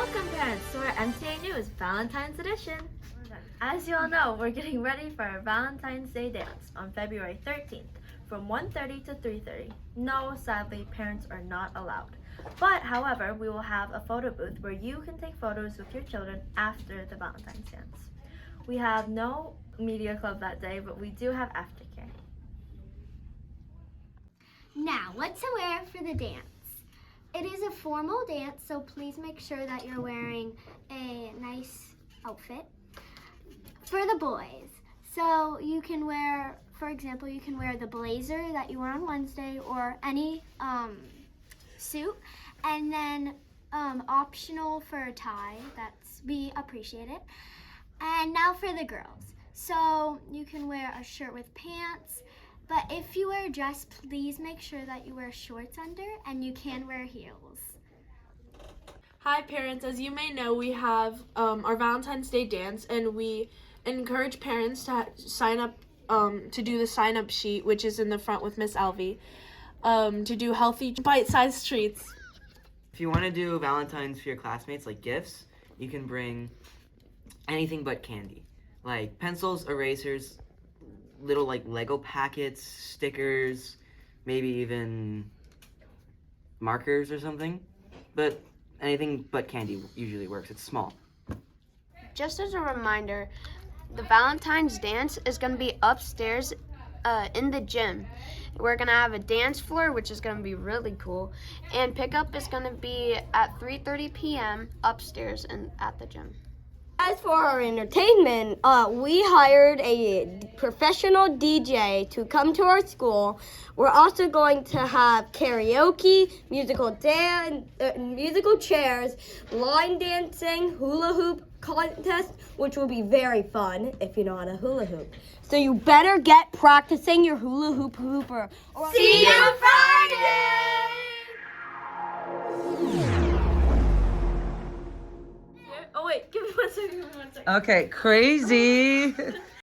Welcome, parents, to our MTA News Valentine's Edition. As you all know, we're getting ready for our Valentine's Day dance on February 13th from 1:30 to 3:30. No, sadly, parents are not allowed. But, however, we will have a photo booth where you can take photos with your children after the Valentine's dance. We have no media club that day, but we do have aftercare. Now, what to wear for the dance? It is a formal dance, so please make sure that you're wearing a nice outfit. For the boys, so you can wear, for example, you can wear the blazer that you wear on Wednesday or any suit, and then optional for a tie. We appreciate it. And now for the girls. So you can wear a shirt with pants, but if you wear a dress, please make sure that you wear shorts under, and you can wear heels. Hi parents, as you may know, we have our Valentine's Day dance, and we encourage parents to sign up to do the sign-up sheet, which is in the front with Miss Alvey, to do healthy bite-sized treats. If you want to do Valentine's for your classmates, like gifts, you can bring anything but candy, like pencils, erasers, little like Lego packets, stickers, maybe even markers or something. But anything but candy usually works. It's small. Just as a reminder, the Valentine's dance is going to be upstairs in the gym. We're going to have a dance floor, which is going to be really cool, and pickup is going to be at 3:30 p.m. upstairs at the gym. As for our entertainment, we hired a professional DJ to come to our school. We're also going to have karaoke, musical chairs, line dancing, hula hoop contest, which will be very fun if you know how to hula hoop. So you better get practicing your hula hooper. See you Friday! Oh wait, give me 1 second. Okay, crazy.